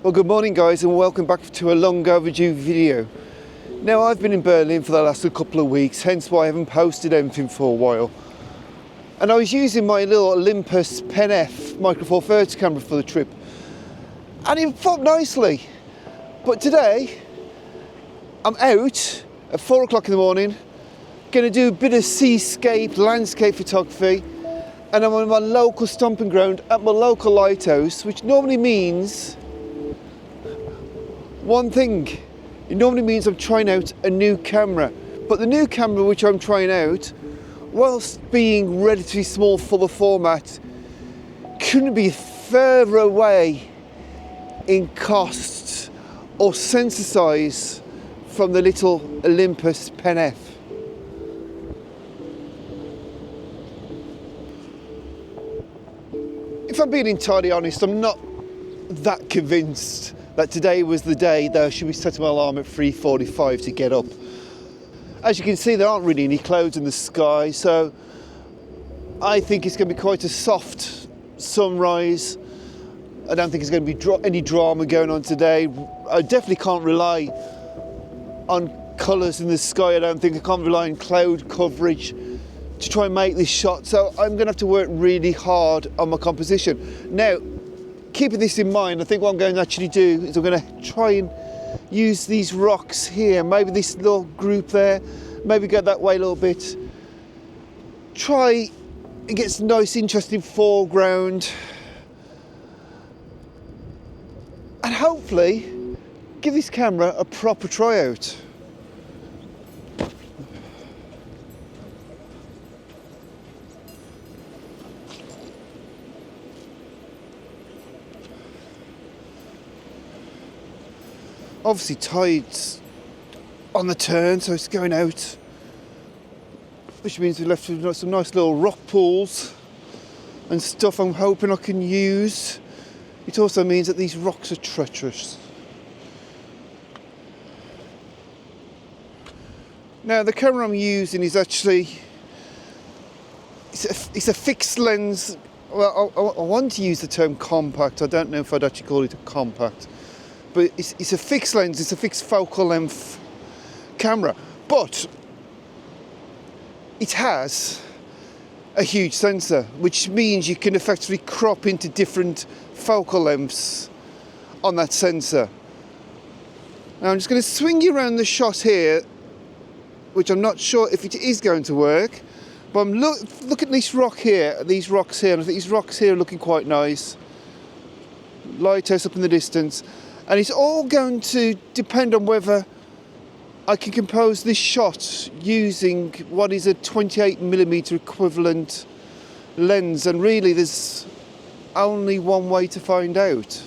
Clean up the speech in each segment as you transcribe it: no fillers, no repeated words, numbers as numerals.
Well, good morning guys, and welcome back to a long overdue video. Now, I've been in Berlin for the last couple of weeks, hence why I haven't posted anything for a while. And I was using my little Olympus Pen F Micro Four Thirds camera for the trip, and it felt nicely. But today, I'm out at 4 o'clock in the morning, going to do a bit of seascape, landscape photography, and I'm on my local stomping ground at my local lighthouse, which normally means one thing. It normally means I'm trying out a new camera. But the new camera which I'm trying out, whilst being relatively small for the format, couldn't be further away in cost or sensor size from the little Olympus Pen F. If I'm being entirely honest, I'm not that convinced that today was the day that I should be setting my alarm at 3:45 to get up. As you can see, there aren't really any clouds in the sky, so I think it's going to be quite a soft sunrise. I don't think there's going to be any drama going on today. I definitely can't rely on colours in the sky. I don't think I can't rely on cloud coverage to try and make this shot, so I'm going to have to work really hard on my composition. Now, keeping this in mind, I think what I'm going to actually do is I'm going to try and use these rocks here, maybe this little group there, maybe go that way a little bit. Try and get some nice interesting foreground, and hopefully give this camera a proper tryout. Obviously tide's on the turn, so it's going out, which means we're left with some nice little rock pools and stuff I'm hoping I can use. It also means that these rocks are treacherous. Now, the camera I'm using is actually, it's a fixed lens. Well, I want to use the term compact. I don't know if I'd actually call it a compact. But it's a fixed lens, it's a fixed focal length camera. But it has a huge sensor, which means you can effectively crop into different focal lengths on that sensor. Now I'm just going to swing you around the shot here, which I'm not sure if it is going to work. But I'm look at this rock here, these rocks here, and I think these rocks here are looking quite nice. Lighthouse up in the distance. And it's all going to depend on whether I can compose this shot using what is a 28mm equivalent lens. And really, there's only one way to find out.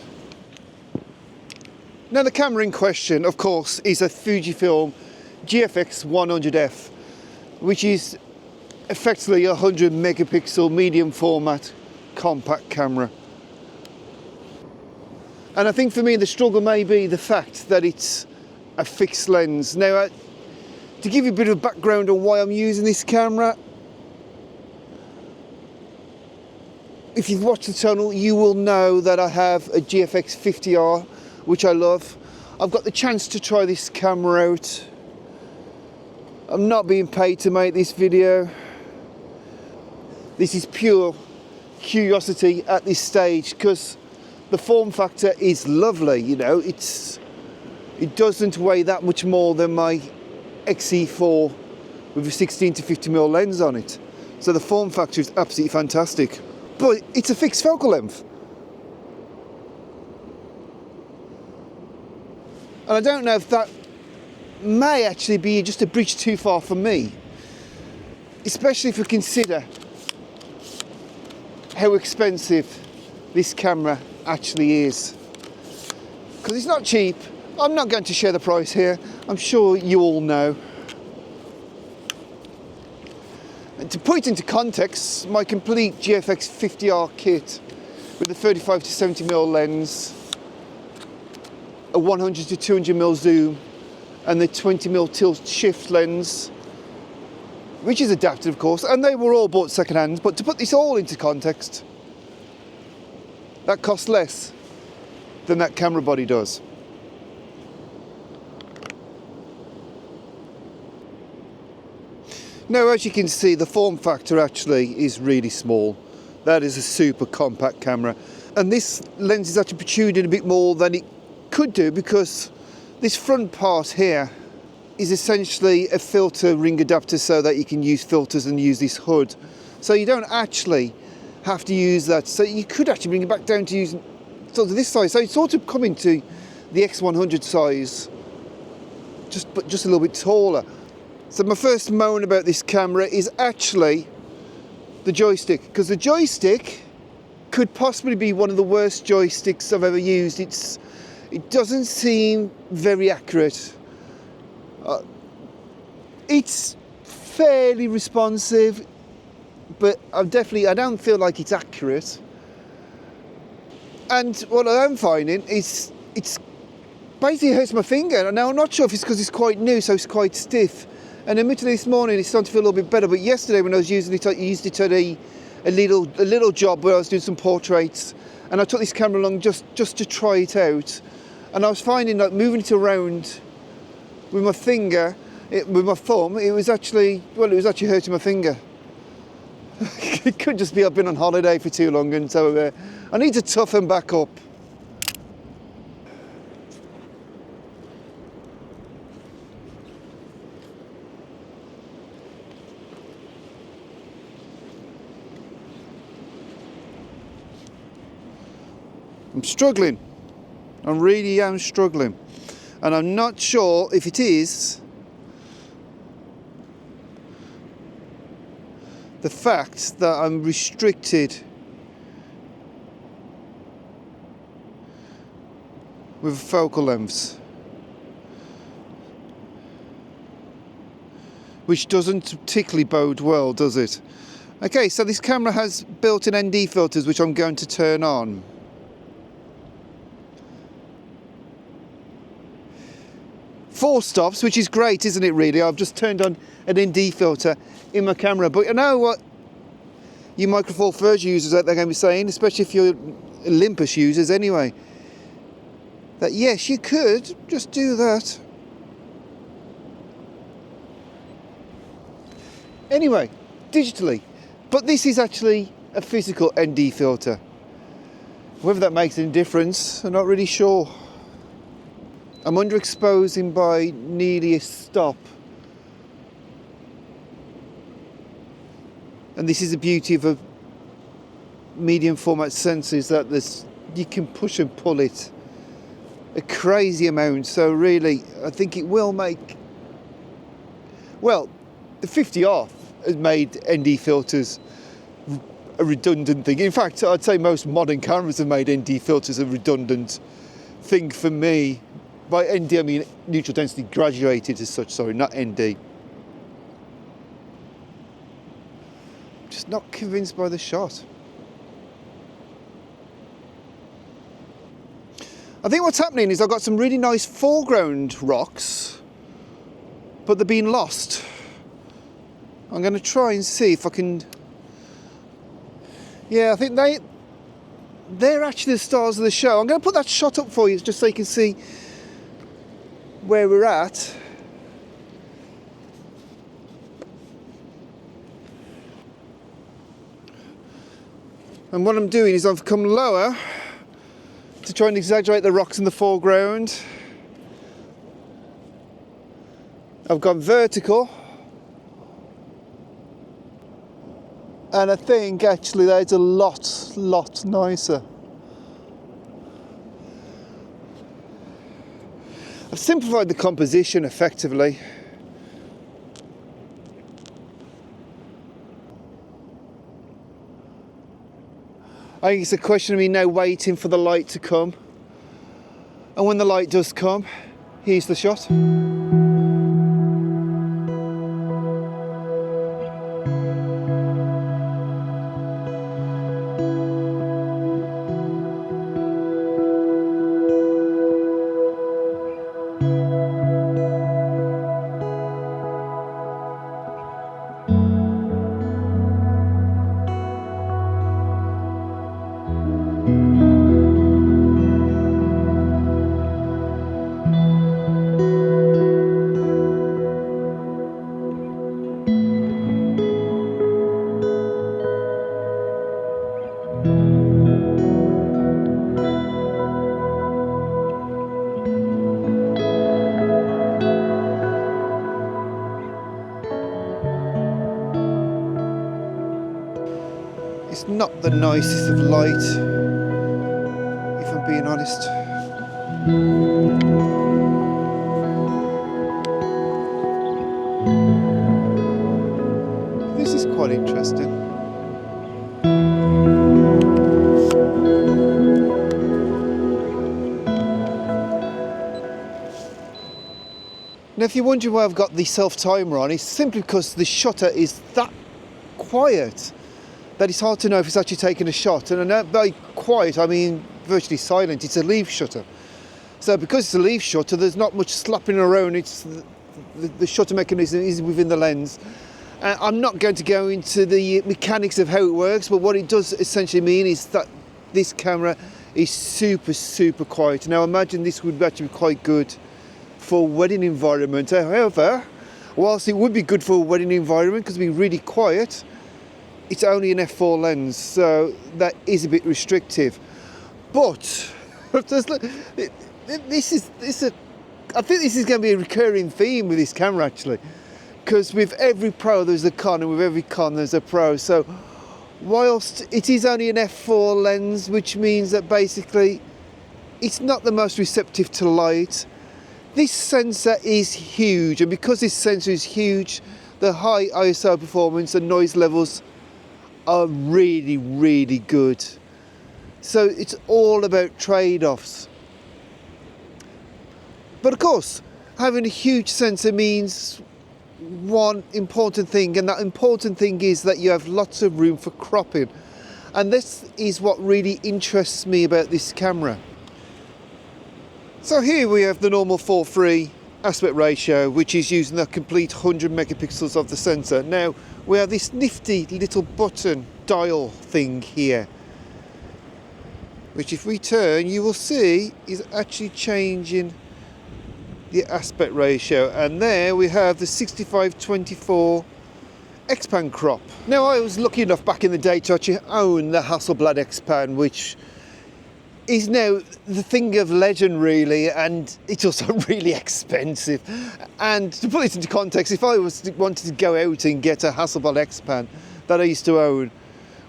Now, the camera in question, of course, is a Fujifilm GFX100RF, which is effectively a 100 megapixel medium format compact camera. And I think for me the struggle may be the fact that it's a fixed lens. Now, to give you a bit of background on why I'm using this camera, if you've watched the channel, you will know that I have a GFX50R, which I love. I've got the chance to try this camera out. I'm not being paid to make this video. This is pure curiosity at this stage, because the form factor is lovely, you know, it doesn't weigh that much more than my XE4 with a 16 to 50mm lens on it. So the form factor is absolutely fantastic. But it's a fixed focal length. And I don't know if that may actually be just a bridge too far for me, especially if we consider how expensive this camera actually is. Because it's not cheap. I'm not going to share the price here. I'm sure you all know. And to put it into context, my complete GFX50R kit with a 35 to 70mm lens, a 100 to 200mm zoom, and the 20mm tilt shift lens, which is adapted of course, and they were all bought second hand. But to put this all into context, that cost less than that camera body does. Now, as you can see, the form factor actually is really small. That is a super compact camera. And this lens is actually protruding a bit more than it could do, because this front part here is essentially a filter ring adapter so that you can use filters and use this hood. So you don't actually have to use that. So you could actually bring it back down to using sort of this size. So it's sort of coming to the X100 size, but just a little bit taller. So my first moan about this camera is actually the joystick, because the joystick could possibly be one of the worst joysticks I've ever used. It doesn't seem very accurate. It's fairly responsive, but I don't feel like it's accurate. And what I am finding is it's basically hurts my finger. Now, I'm not sure if it's because it's quite new, so it's quite stiff. And admittedly this morning it's starting to feel a little bit better, but yesterday when I was using it, I used it at a little job where I was doing some portraits, and I took this camera along just to try it out, and I was finding that moving it around with my finger, with my thumb, it was actually hurting my finger. It could just be I've been on holiday for too long, and so I need to toughen back up. I'm struggling. I really am struggling. And I'm not sure if it is the fact that I'm restricted with focal lengths, which doesn't particularly bode well, does it? Okay, so this camera has built-in ND filters, which I'm going to turn on. Four stops, which is great, isn't it, really? I've just turned on an ND filter in my camera. But you know what you Micro Four Thirds users out there are going to be saying, especially if you're Olympus users anyway, that yes, you could just do that. Anyway, digitally. But this is actually a physical ND filter. Whether that makes any difference, I'm not really sure. I'm underexposing by nearly a stop. And this is the beauty of a medium format sensor, is that you can push and pull it a crazy amount. So really, I think it will make, well, the 50R has made ND filters a redundant thing. In fact, I'd say most modern cameras have made ND filters a redundant thing for me. By ND, I mean neutral density graduated as such, sorry, not ND. Just not convinced by the shot. I think what's happening is I've got some really nice foreground rocks, but they're being lost. I'm going to try and see if I can... Yeah, I think they're actually the stars of the show. I'm going to put that shot up for you just so you can see where we're at. And what I'm doing is I've come lower to try and exaggerate the rocks in the foreground. I've gone vertical, and I think actually that's a lot nicer. I've simplified the composition effectively. I think it's a question of me now waiting for the light to come. And when the light does come, here's the shot. the nicest of light, if I'm being honest. This is quite interesting. Now, if you're wondering why I've got the self-timer on, it's simply because the shutter is that quiet that it's hard to know if it's actually taking a shot. And I know by quiet, I mean virtually silent. It's a leaf shutter. So because it's a leaf shutter, there's not much slapping around. It's the shutter mechanism is within the lens. I'm not going to go into the mechanics of how it works, but what it does essentially mean is that this camera is super, super quiet. Now, imagine this would actually be quite good for a wedding environment. However, whilst it would be good for a wedding environment because it'd be really quiet, it's only an f4 lens, so that is a bit restrictive. But I think this is going to be a recurring theme with this camera actually, because with every pro there's a con, and with every con there's a pro. So whilst it is only an f4 lens, which means that basically it's not the most receptive to light, this sensor is huge, and because this sensor is huge, the high ISO performance and noise levels are really, really good. So it's all about trade-offs. But of course, having a huge sensor means one important thing, and that important thing is that you have lots of room for cropping. And this is what really interests me about this camera. So here we have the normal 4:3 aspect ratio, which is using the complete 100 megapixels of the sensor. Now we have this nifty little button dial thing here, which if we turn, you will see is actually changing the aspect ratio. And there we have the 65-24 X-Pan crop. Now, I was lucky enough back in the day to actually own the Hasselblad X-Pan, which is now the thing of legend really, and it's also really expensive. And to put this into context, if I wanted to go out and get a Hasselblad X-Pan that I used to own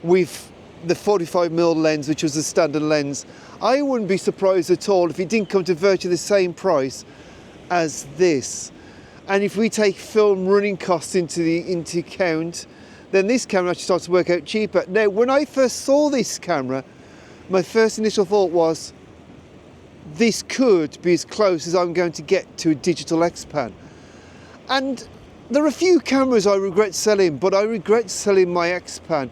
with the 45mm lens, which was the standard lens, I wouldn't be surprised at all if it didn't come to virtually the same price as this. And if we take film running costs into account, then this camera actually starts to work out cheaper. Now, when I first saw this camera, my first initial thought was, this could be as close as I'm going to get to a digital X-Pan. And there are a few cameras I regret selling, but I regret selling my X-Pan.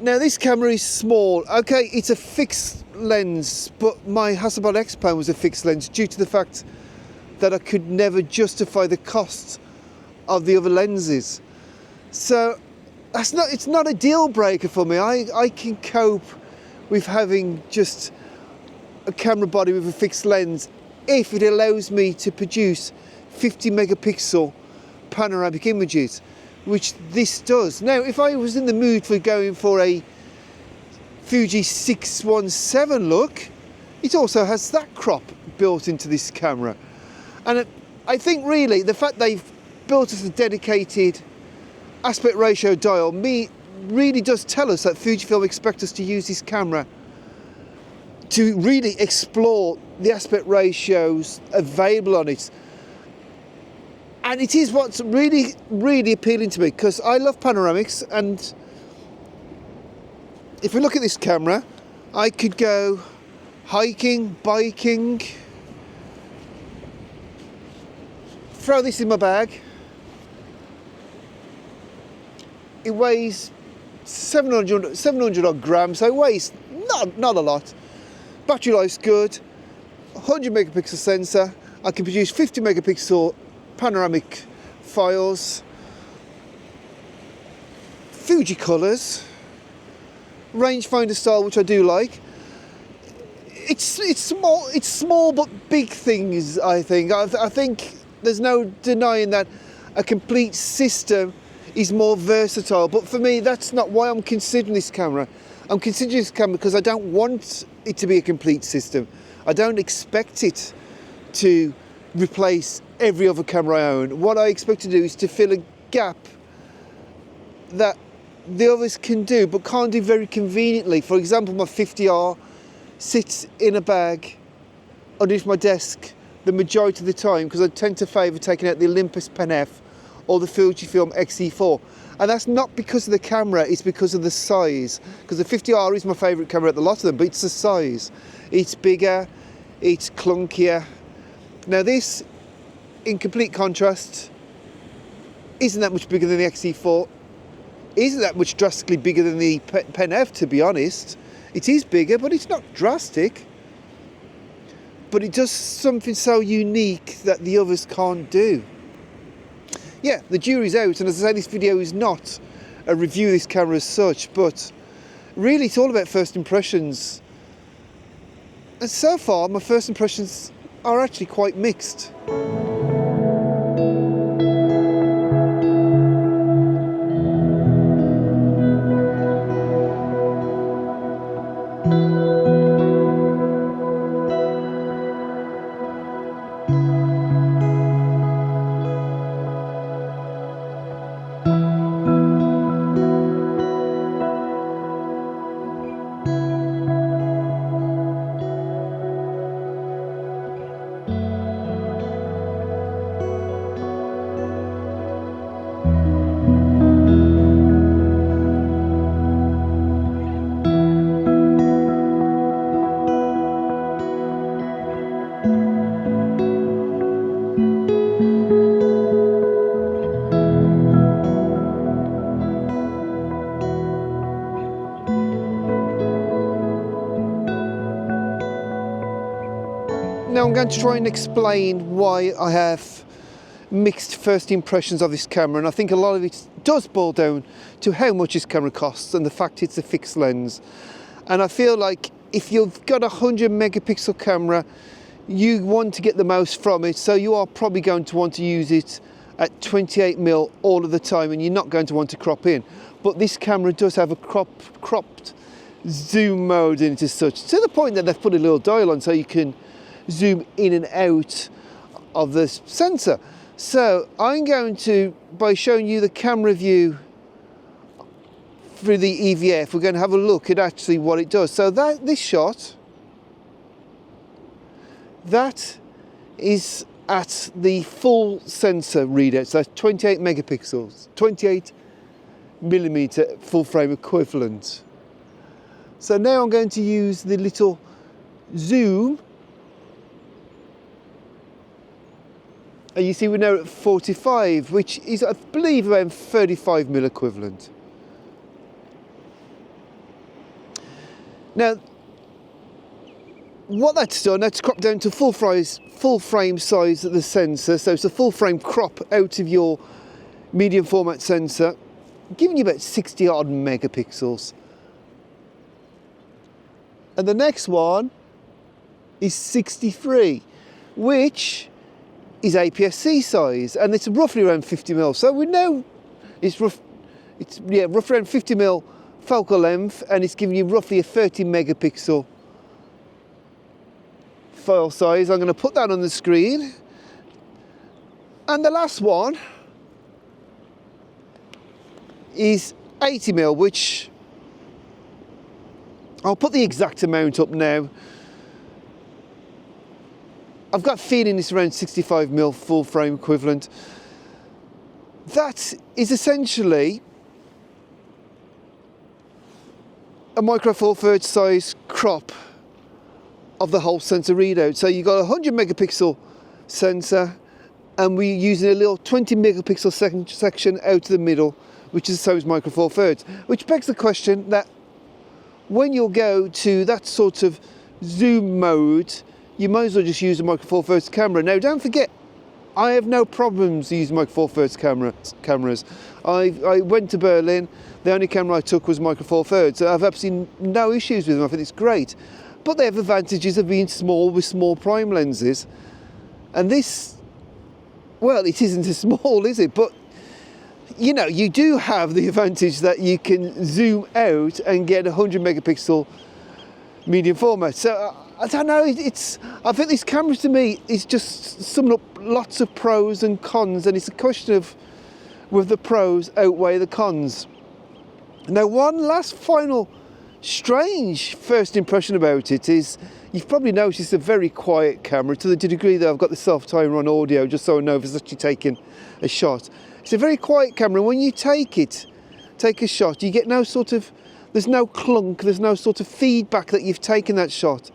Now, this camera is small. Okay, it's a fixed lens, but my Hasselblad X-Pan was a fixed lens due to the fact that I could never justify the cost of the other lenses. So it's not a deal breaker for me. I can cope with having just a camera body with a fixed lens if it allows me to produce 50 megapixel panoramic images, which this does. Now, if I was in the mood for going for a Fuji 617 look, it also has that crop built into this camera. And I think really the fact they've built us a dedicated aspect ratio dial really does tell us that Fujifilm expect us to use this camera to really explore the aspect ratios available on it. And it is what's really, really appealing to me, because I love panoramics, and if we look at this camera, I could go hiking, biking, throw this in my bag. It weighs 700 odd grams, so it weighs not a lot. Battery life's good, 100 megapixel sensor. I can produce 50 megapixel panoramic files, Fuji colours, rangefinder style, which I do like. It's small but big things, I think. I think there's no denying that a complete system is more versatile, but for me that's not why I'm considering this camera. I'm considering this camera because I don't want it to be a complete system. I don't expect it to replace every other camera I own. What I expect to do is to fill a gap that the others can do, but can't do very conveniently. For example, my 50R sits in a bag underneath my desk the majority of the time, because I tend to favour taking out the Olympus Pen F or the Fujifilm X-E4. And that's not because of the camera, it's because of the size. Because the 50R is my favourite camera at the lot of them, but it's the size. It's bigger, it's clunkier. Now this, in complete contrast, isn't that much bigger than the X-E4. Isn't that much drastically bigger than the Pen F, to be honest. It is bigger, but it's not drastic. But it does something so unique that the others can't do. Yeah, the jury's out, and as I say, this video is not a review of this camera as such, but really it's all about first impressions. And so far, my first impressions are actually quite mixed. Now I'm going to try and explain why I have mixed first impressions of this camera, and I think a lot of it does boil down to how much this camera costs and the fact it's a fixed lens. And I feel like if you've got a 100 megapixel camera, you want to get the most from it, so you are probably going to want to use it at 28mm all of the time, and you're not going to want to crop in. But this camera does have a cropped zoom mode in it as such, to the point that they've put a little dial on so you can zoom in and out of the sensor. So I'm going to, by showing you the camera view through the EVF, we're going to have a look at actually what it does. So this shot, that is at the full sensor readout, so that's 28 megapixels, 28mm full frame equivalent. So now I'm going to use the little zoom. And you see we're now at 45, which is, I believe, around 35mm equivalent. Now, what that's done, that's cropped down to full frame size of the sensor, so it's a full frame crop out of your medium format sensor, giving you about 60 odd megapixels. And the next one is 63, which is APS-C size, and it's roughly around 50mm. So we know it's roughly around 50mm focal length, and it's giving you roughly a 30 megapixel file size. I'm going to put that on the screen. And the last one is 80mm, which I'll put the exact amount up now. I've got a feeling it's around 65mm full frame equivalent. That is essentially a micro four thirds size crop of the whole sensor readout. So you've got a 100 megapixel sensor, and we're using a little 20 megapixel section out to the middle, which is the same as micro four thirds. Which begs the question that when you'll go to that sort of zoom mode, you might as well just use a micro four thirds camera. Now don't forget, I have no problems using micro four thirds cameras. I went to Berlin, the only camera I took was micro four thirds. So I've absolutely no issues with them, I think it's great. But they have advantages of being small with small prime lenses. And this, well, it isn't as small, is it? But you know, you do have the advantage that you can zoom out and get a 100 megapixel medium format. So I don't know, I think this camera to me is just summing up lots of pros and cons, and it's a question of whether the pros outweigh the cons. Now, one last final strange first impression about it is, you've probably noticed it's a very quiet camera, to the degree that I've got the self-timer on audio, just so I know if it's actually taking a shot. It's a very quiet camera. When you take a shot, you get no sort of, there's no clunk, there's no sort of feedback that you've taken that shot.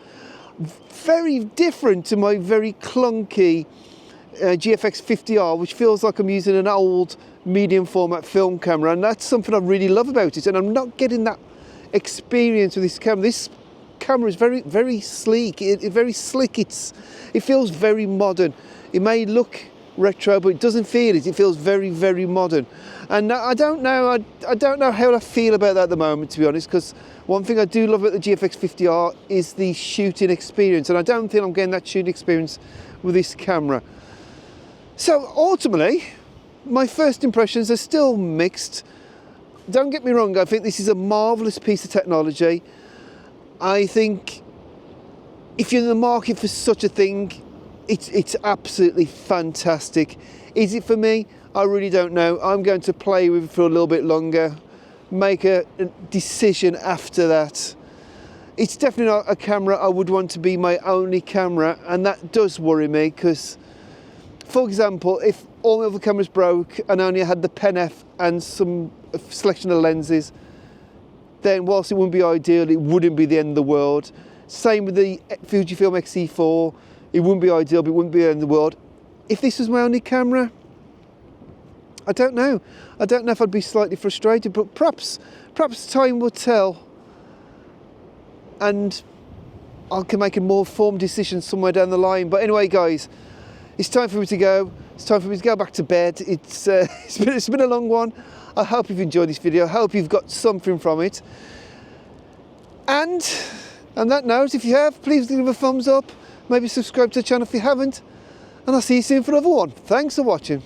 Very different to my very clunky GFX100R, which feels like I'm using an old medium format film camera, and that's something I really love about it, and I'm not getting that experience with this camera. This camera is very, very sleek, very slick, it feels very modern. It may look retro, but it doesn't feel it. It feels very, very modern. And I don't know how I feel about that at the moment, to be honest, because one thing I do love about the GFX100R is the shooting experience, and I don't think I'm getting that shooting experience with this camera. So ultimately, my first impressions are still mixed. Don't get me wrong, I think this is a marvellous piece of technology. I think if you're in the market for such a thing, it's absolutely fantastic. Is it for me? I really don't know. I'm going to play with it for a little bit longer, make a decision after that. It's definitely not a camera I would want to be my only camera, and that does worry me, because, for example, if all my other cameras broke and I only had the Pen F and some selection of lenses, then whilst it wouldn't be ideal, it wouldn't be the end of the world. Same with the Fujifilm X-E4, it wouldn't be ideal, but it wouldn't be the end of the world. If this was my only camera, I don't know. I don't know if I'd be slightly frustrated, but perhaps time will tell, and I can make a more informed decision somewhere down the line. But anyway, guys, it's time for me to go. It's time for me to go back to bed. It's been a long one. I hope you've enjoyed this video. I hope you've got something from it. And on that note, if you have, please give it a thumbs up. Maybe subscribe to the channel if you haven't. And I'll see you soon for another one. Thanks for watching.